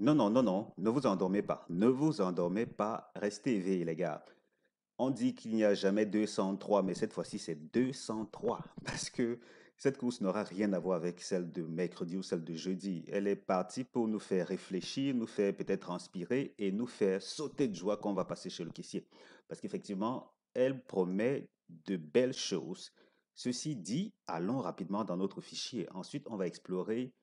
Non, non, non, non, ne vous endormez pas. Ne vous endormez pas. Restez éveillés, les gars. On dit qu'il n'y a jamais 203, mais cette fois-ci, c'est 203. Parce que cette course n'aura rien à voir avec celle de mercredi ou celle de jeudi. Elle est partie pour nous faire réfléchir, nous faire peut-être inspirer et nous faire sauter de joie quand on va passer chez le caissier. Parce qu'effectivement, elle promet de belles choses. Ceci dit, allons rapidement dans notre fichier. Ensuite, on va explorer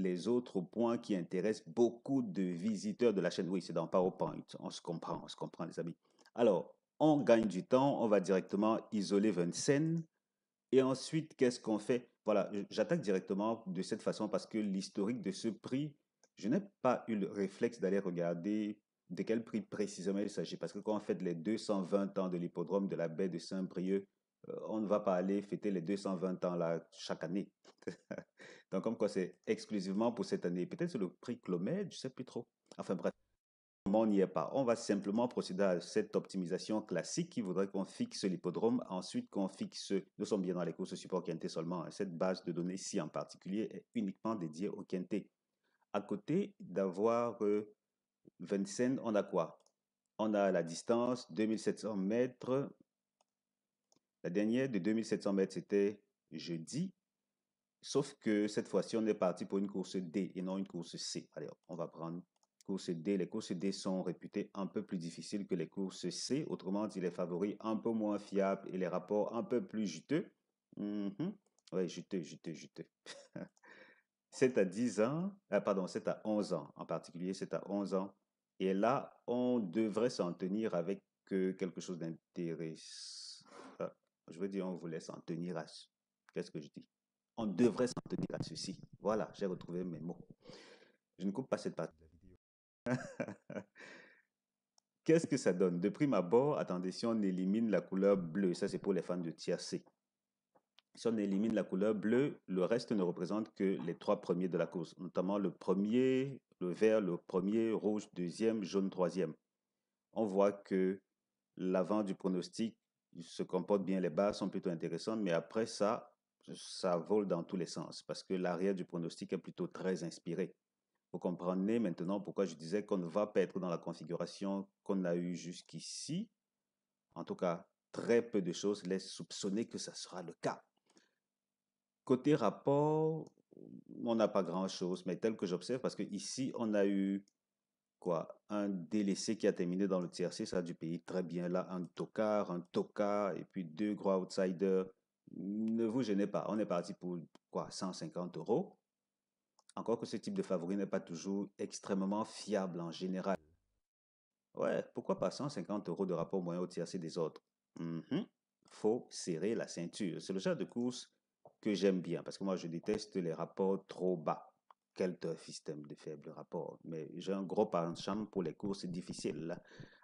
les autres points qui intéressent beaucoup de visiteurs de la chaîne. Oui, c'est dans PowerPoint. On se comprend, les amis. Alors, on gagne du temps, on va directement isoler Vincennes. Et ensuite, qu'est-ce qu'on fait? Voilà, j'attaque directement de cette façon parce que l'historique de ce prix, je n'ai pas eu le réflexe d'aller regarder de quel prix précisément il s'agit. Parce que quand on fête les 220 ans de l'hippodrome de la baie de Saint-Brieuc, on ne va pas aller fêter les 220 ans là chaque année. Donc, comme quoi, c'est exclusivement pour cette année. Peut-être c'est le prix kilomètre, je sais plus trop. Enfin bref, on n'y est pas. On va simplement procéder à cette optimisation classique qui voudrait qu'on fixe l'hippodrome, ensuite qu'on fixe, nous sommes bien dans les courses support quintet seulement, hein. Cette base de données-ci en particulier est uniquement dédiée au quintet. À côté d'avoir Vincennes, on a quoi? On a la distance 2700 mètres. La dernière de 2700 mètres, c'était jeudi. Sauf que cette fois-ci, on est parti pour une course D et non une course C. Allez, on va prendre course D. Les courses D sont réputées un peu plus difficiles que les courses C. Autrement dit, les favoris un peu moins fiables et les rapports un peu plus juteux. Mhm. Ouais, juteux, juteux, juteux. C'est à 10 ans, pardon, c'est à 11 ans. En particulier, c'est à 11 ans. Et là, on devrait s'en tenir avec quelque chose d'intéressant. Je veux dire, on voulait s'en tenir à... Qu'est-ce que je dis? On devrait s'en tenir à ceci. Voilà, j'ai retrouvé mes mots. Je ne coupe pas cette partie de la vidéo. Qu'est-ce que ça donne? De prime abord, attendez, si on élimine la couleur bleue, ça c'est pour les fans de tiercé. Si on élimine la couleur bleue, le reste ne représente que les trois premiers de la course, notamment le premier, le vert, le premier, rouge, deuxième, jaune, troisième. On voit que l'avant du pronostic se comporte bien, les barres sont plutôt intéressantes, mais après ça, ça vole dans tous les sens parce que l'arrière du pronostic est plutôt très inspiré. Vous comprenez maintenant pourquoi je disais qu'on ne va pas être dans la configuration qu'on a eue jusqu'ici. En tout cas, très peu de choses laissent soupçonner que ça sera le cas. Côté rapport, on n'a pas grand-chose, mais tel que j'observe, parce que ici, on a eu quoi? Un délaissé qui a terminé dans le tiercé, ça a dû payer très bien là, un tocard, et puis deux gros outsiders. Ne vous gênez pas, on est parti pour quoi? 150 euros. Encore que ce type de favori n'est pas toujours extrêmement fiable en général. Ouais, pourquoi pas 150 euros de rapport moyen au tiercé des autres? Mhm. Faut serrer la ceinture. C'est le genre de course que j'aime bien parce que moi, je déteste les rapports trop bas. Quel système de faible rapport. Mais j'ai un gros penchant pour les courses difficiles.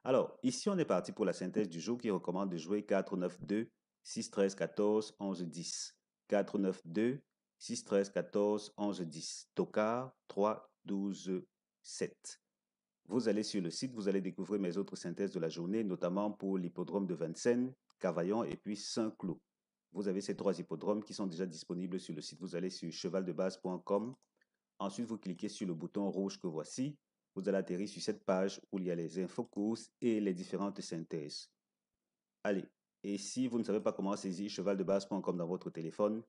Alors, ici, on est parti pour la synthèse du jour qui recommande de jouer 4, 9, 2, 6, 13, 14, 11, 10. 4, 9, 2, 6, 13, 14, 11, 10. Tocard, 3, 12, 7. Vous allez sur le site, vous allez découvrir mes autres synthèses de la journée, notamment pour l'hippodrome de Vincennes, Cavaillon et puis Saint-Cloud. Vous avez ces trois hippodromes qui sont déjà disponibles sur le site. Vous allez sur chevaldebase.com. Ensuite, vous cliquez sur le bouton rouge que voici. Vous allez atterrir sur cette page où il y a les infos courses et les différentes synthèses. Allez, et si vous ne savez pas comment saisir chevaldebase.com dans votre téléphone,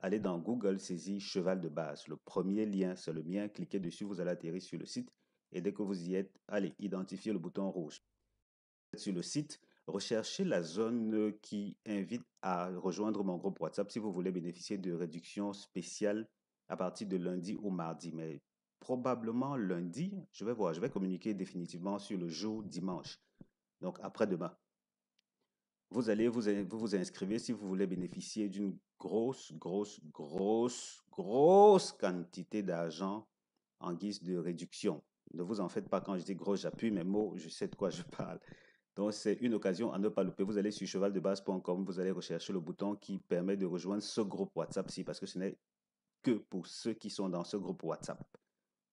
allez dans Google, saisir cheval de base. Le premier lien, c'est le mien. Cliquez dessus, vous allez atterrir sur le site. Et dès que vous y êtes, allez, identifiez le bouton rouge. Sur le site, recherchez la zone qui invite à rejoindre mon groupe WhatsApp si vous voulez bénéficier de réductions spéciales à partir de lundi ou mardi. Mais probablement lundi, je vais voir, je vais communiquer définitivement sur le jour dimanche. Donc après-demain. Vous allez vous inscrivez si vous voulez bénéficier d'une grosse quantité d'argent en guise de réduction. Ne vous en faites pas quand je dis gros, j'appuie mes mots, je sais de quoi je parle. Donc, c'est une occasion à ne pas louper. Vous allez sur chevaldebase.com, vous allez rechercher le bouton qui permet de rejoindre ce groupe WhatsApp-ci, parce que ce n'est que pour ceux qui sont dans ce groupe WhatsApp.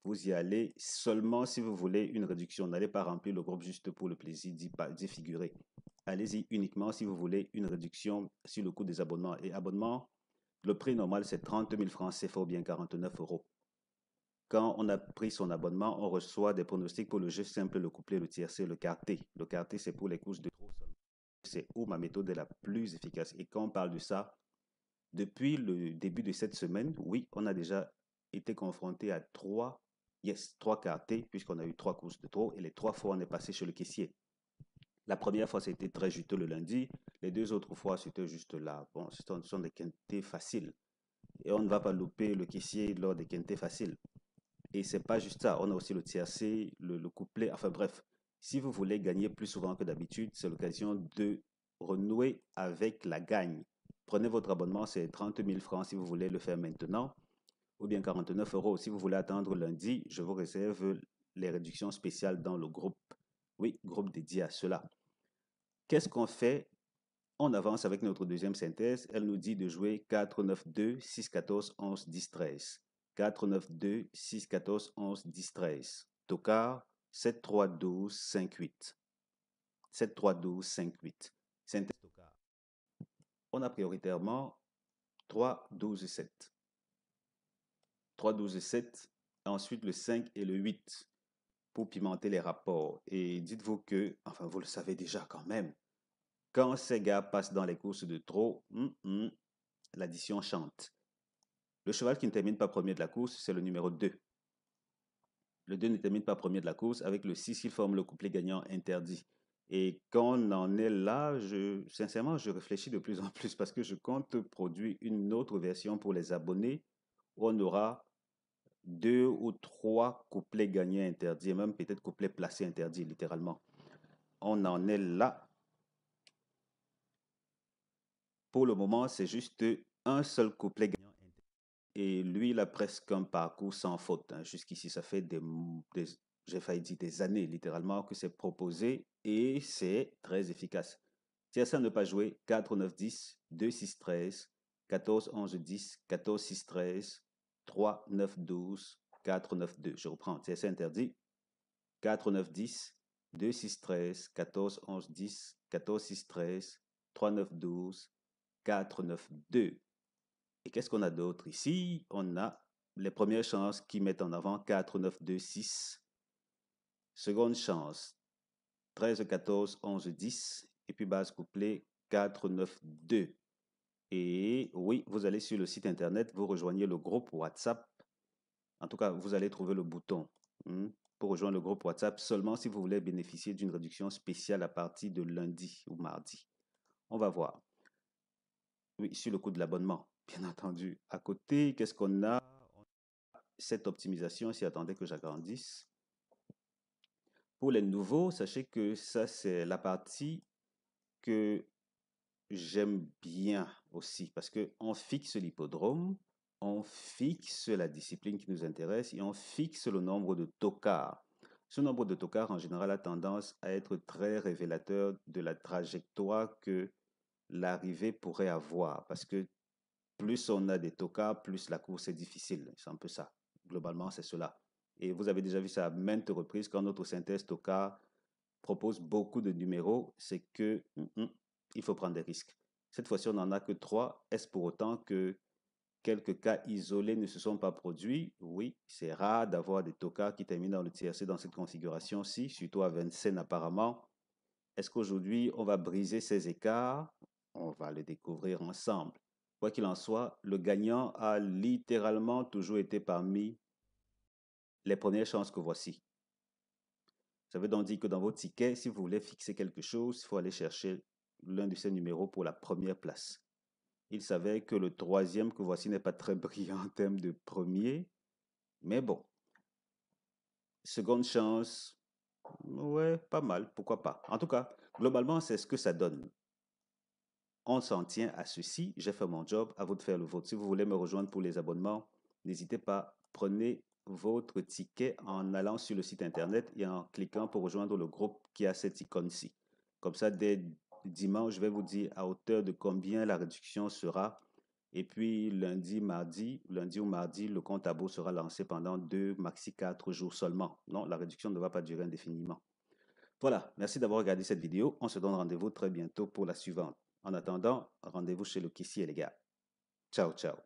Vous y allez seulement si vous voulez une réduction. N'allez pas remplir le groupe juste pour le plaisir d'y figurer. Allez-y uniquement si vous voulez une réduction sur le coût des abonnements. Et abonnement, le prix normal, c'est 30 000 francs CFA ou bien 49 euros. quand on a pris son abonnement, on reçoit des pronostics pour le jeu simple, le couplet, le tiercé, le quarté. Le quarté, c'est pour les courses de trop seulement. C'est où ma méthode est la plus efficace. Et quand on parle de ça, depuis le début de cette semaine, oui, on a déjà été confronté à trois quartés, puisqu'on a eu 3 courses de trop, et les 3 fois, on est passé chez le caissier. La première fois, c'était très juteux le lundi. Les 2 autres fois, c'était juste là. Bon, ce sont des quintés faciles. Et on ne va pas louper le caissier lors des quintés faciles. Et c'est pas juste ça. On a aussi le tiercé, le couplet. Enfin bref, si vous voulez gagner plus souvent que d'habitude, c'est l'occasion de renouer avec la gagne. Prenez votre abonnement, c'est 30 000 francs si vous voulez le faire maintenant, ou bien 49 euros si vous voulez attendre lundi. Je vous réserve les réductions spéciales dans le groupe. Oui, groupe dédié à cela. Qu'est-ce qu'on fait? On avance avec notre deuxième synthèse. Elle nous dit de jouer 4, 9, 2, 6, 14, 11, 10, 13. 4, 9, 2, 6, 14, 11, 10, 13. Tocard, 7, 3, 12, 5, 8. 7, 3, 12, 5, 8. Synthèse tocard. On a prioritairement 3, 12, 7. 3, 12, 7. Ensuite, le 5 et le 8 pour pimenter les rapports. Et dites-vous que, enfin, vous le savez déjà quand même, quand ces gars passent dans les courses de trop, l'addition chante. Le cheval qui ne termine pas premier de la course, c'est le numéro 2. Le 2 ne termine pas premier de la course. Avec le 6, il forme le couplet gagnant interdit. Et quand on en est là, sincèrement, je réfléchis de plus en plus parce que je compte produire une autre version pour les abonnés où on aura 2 ou 3 couplets gagnants interdits et même peut-être couplets placés interdits, littéralement. On en est là. Pour le moment, c'est juste un seul couplet gagnant. Et lui, il a presque un parcours sans faute. Jusqu'ici, ça fait j'ai failli dire des années, littéralement, que c'est proposé et c'est très efficace. Tiens, ça ne pas jouer 4, 9, 10, 2, 6, 13, 14, 11, 10, 14, 6, 13, 3, 9, 12, 4, 9, 2. Je reprends. Tiens, c'est interdit. 4, 9, 10, 2, 6, 13, 14, 11, 10, 14, 6, 13, 3, 9, 12, 4, 9, 2. Et qu'est-ce qu'on a d'autre ici? On a les premières chances qui mettent en avant 4, 9, 2, 6. Seconde chance, 13, 14, 11, 10. Et puis base couplet 4, 9, 2. Et oui, vous allez sur le site internet, vous rejoignez le groupe WhatsApp. En tout cas, vous allez trouver le bouton pour rejoindre le groupe WhatsApp seulement si vous voulez bénéficier d'une réduction spéciale à partir de lundi ou mardi. On va voir. Oui, sur le coût de l'abonnement, bien entendu. À côté, qu'est-ce qu'on a? Cette optimisation, si attendez que j'agrandisse. Pour les nouveaux, sachez que ça, c'est la partie que j'aime bien aussi parce qu'on fixe l'hippodrome, on fixe la discipline qui nous intéresse et on fixe le nombre de tocards. Ce nombre de tocards, en général, a tendance à être très révélateur de la trajectoire que l'arrivée pourrait avoir parce que plus on a des tocards, plus la course est difficile. C'est un peu ça. Globalement, c'est cela. Et vous avez déjà vu ça à maintes reprises quand notre synthèse tocard propose beaucoup de numéros, c'est que il faut prendre des risques. Cette fois-ci, on n'en a que 3. Est-ce pour autant que quelques cas isolés ne se sont pas produits? Oui, c'est rare d'avoir des tocards qui terminent dans le tiercé dans cette configuration-ci, surtout à Vincennes apparemment. Est-ce qu'aujourd'hui, on va briser ces écarts? On va le découvrir ensemble. Quoi qu'il en soit, le gagnant a littéralement toujours été parmi les premières chances que voici. Ça veut donc dire que dans vos tickets, si vous voulez fixer quelque chose, il faut aller chercher l'un de ces numéros pour la première place. Il savait que le troisième que voici n'est pas très brillant en termes de premier, mais bon. Seconde chance, ouais, pas mal, pourquoi pas. En tout cas, globalement, c'est ce que ça donne. On s'en tient à ceci. J'ai fait mon job, à vous de faire le vôtre. Si vous voulez me rejoindre pour les abonnements, n'hésitez pas, prenez votre ticket en allant sur le site internet et en cliquant pour rejoindre le groupe qui a cette icône-ci. Comme ça, dès dimanche, je vais vous dire à hauteur de combien la réduction sera. Et puis lundi ou mardi, le compte à beau sera lancé pendant 2, maxi 4 jours seulement. Non, la réduction ne va pas durer indéfiniment. Voilà, merci d'avoir regardé cette vidéo. On se donne rendez-vous très bientôt pour la suivante. En attendant, rendez-vous chez le caissier, les gars. Ciao, ciao.